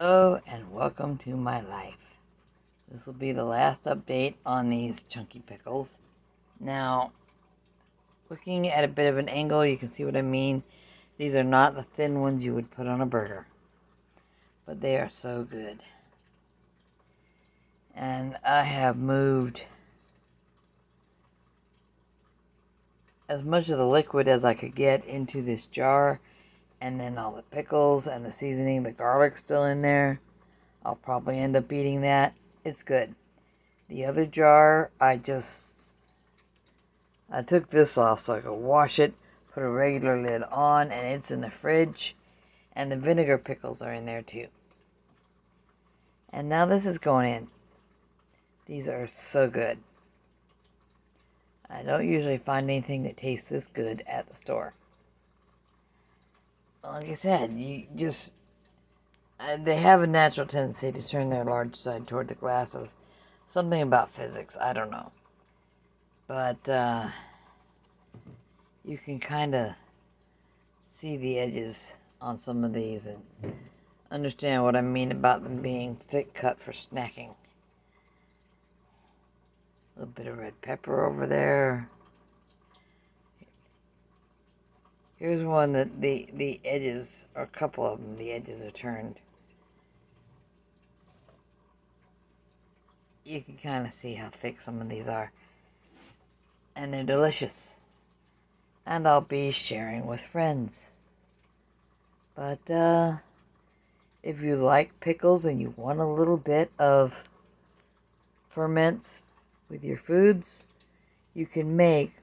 Hello and welcome to my life. This will be the last update on these chunky pickles. Now, looking at a bit of an angle, you can see what I mean. These are not the thin ones you would put on a burger, but they are so good. And I have moved as much of the liquid as I could get into this jar, and then all the pickles and the seasoning, the garlic's still in there. I'll probably end up eating that. It's good. The other jar, I took this off so I could wash it, put a regular lid on, and it's in the fridge. And the vinegar pickles are in there too. And now this is going in. These are so good. I don't usually find anything that tastes this good at the store. Like I said, they have a natural tendency to turn their large side toward the glasses. Something about physics, I don't know. But you can kind of see the edges on some of these and understand what I mean about them being thick cut for snacking. A little bit of red pepper over there. Here's one that the edges, or a couple of them, the edges are turned. You can kind of see how thick some of these are. And they're delicious. And I'll be sharing with friends. But if you like pickles and you want a little bit of ferments with your foods, you can make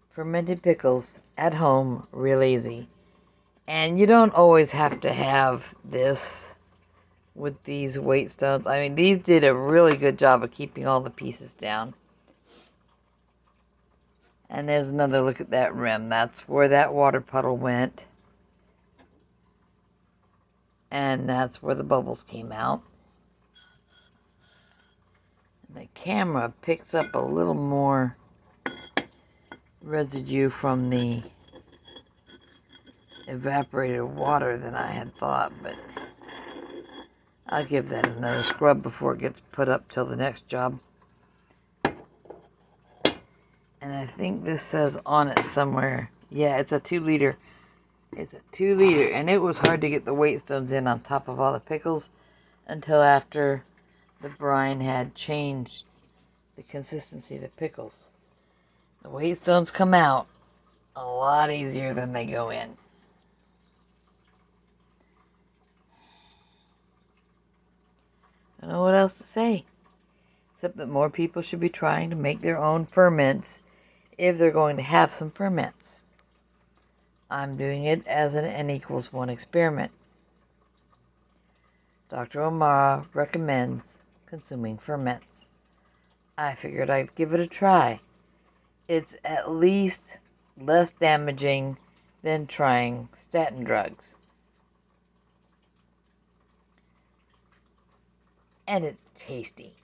fermented pickles at home real easy. And you don't always have to have this with these weight stones. I mean, these did a really good job of keeping all the pieces down. And there's another look at that rim. That's where that water puddle went. And that's where the bubbles came out. And the camera picks up a little more residue from the evaporated water than I had thought, but I'll give that another scrub before it gets put up till the next job. And I think this says on it somewhere, yeah, it's a 2 liter. It's a 2 liter, and it was hard to get the weight stones in on top of all the pickles until after the brine had changed the consistency of the pickles. The weight stones come out a lot easier than they go in. I don't know what else to say, except that more people should be trying to make their own ferments if they're going to have some ferments. I'm doing it as an N=1 experiment. Dr. O'Mara recommends consuming ferments. I figured I'd give it a try. It's at least less damaging than trying statin drugs. And it's tasty.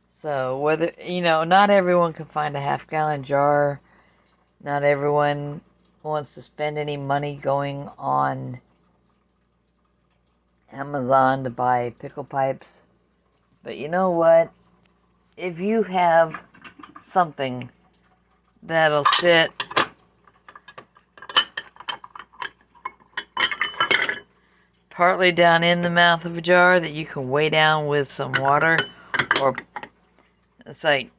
So whether, not everyone can find a half-gallon jar. Not everyone wants to spend any money going on Amazon to buy pickle pipes. But you know what? If you have something that'll sit partly down in the mouth of a jar that you can weigh down with some water, or it's like,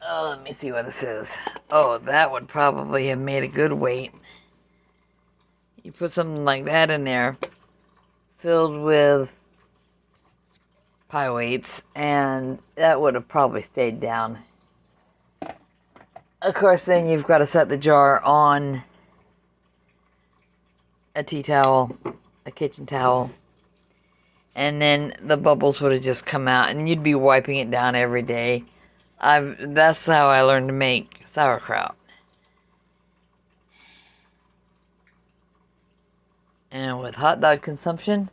oh, let me see what this is. Oh, that would probably have made a good weight. You put something like that in there, filled with pie weights, and that would have probably stayed down. Of course, then you've got to set the jar on a tea towel, a kitchen towel, and then the bubbles would have just come out, and you'd be wiping it down every day. That's how I learned to make sauerkraut. And with hot dog consumption,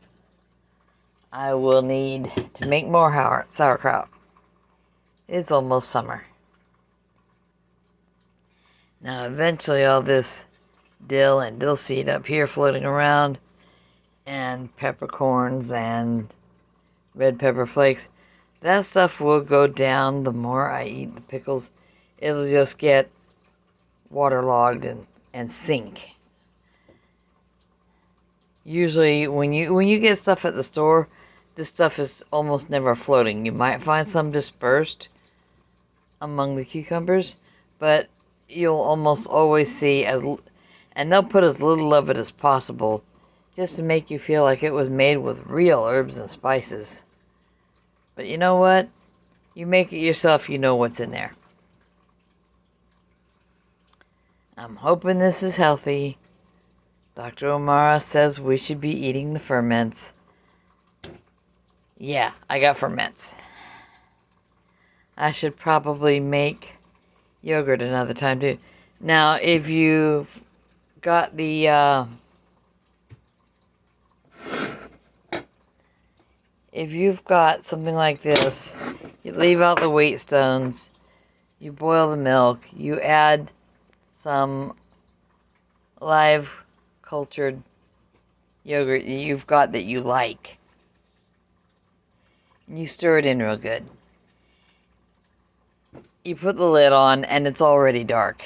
I will need to make more sauerkraut. It's almost summer. Now eventually all this dill and dill seed up here floating around, and peppercorns and red pepper flakes, that stuff will go down the more I eat the pickles. It'll just get waterlogged and sink. Usually when you get stuff at the store, this stuff is almost never floating. You might find some dispersed among the cucumbers, but you'll almost always see and they'll put as little of it as possible just to make you feel like it was made with real herbs and spices. But you know what? You make it yourself, you know what's in there. I'm hoping this is healthy. Dr. O'Mara says we should be eating the ferments. Yeah, I got ferments. I should probably make yogurt another time too. Now, if you've got the if you've got something like this, you leave out the weight stones, you boil the milk, you add some live cultured yogurt that you've got that you like. You stir it in real good. You put the lid on and it's already dark.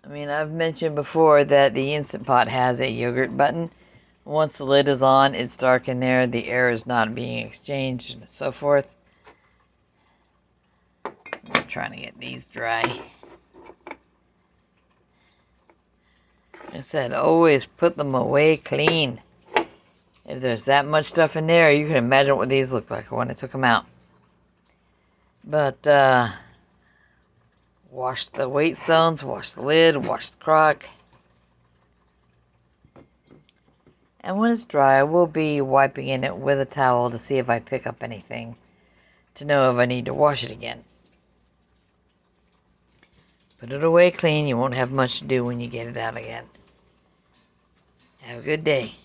I mean, I've mentioned before that the Instant Pot has a yogurt button. Once the lid is on, it's dark in there, the air is not being exchanged, and so forth. I'm trying to get these dry. Like I said, always put them away clean. If there's that much stuff in there, you can imagine what these look like when I took them out. But, wash the weight stones, wash the lid, wash the crock. And when it's dry, I will be wiping in it with a towel to see if I pick up anything, to know if I need to wash it again. Put it away clean, you won't have much to do when you get it out again. Have a good day.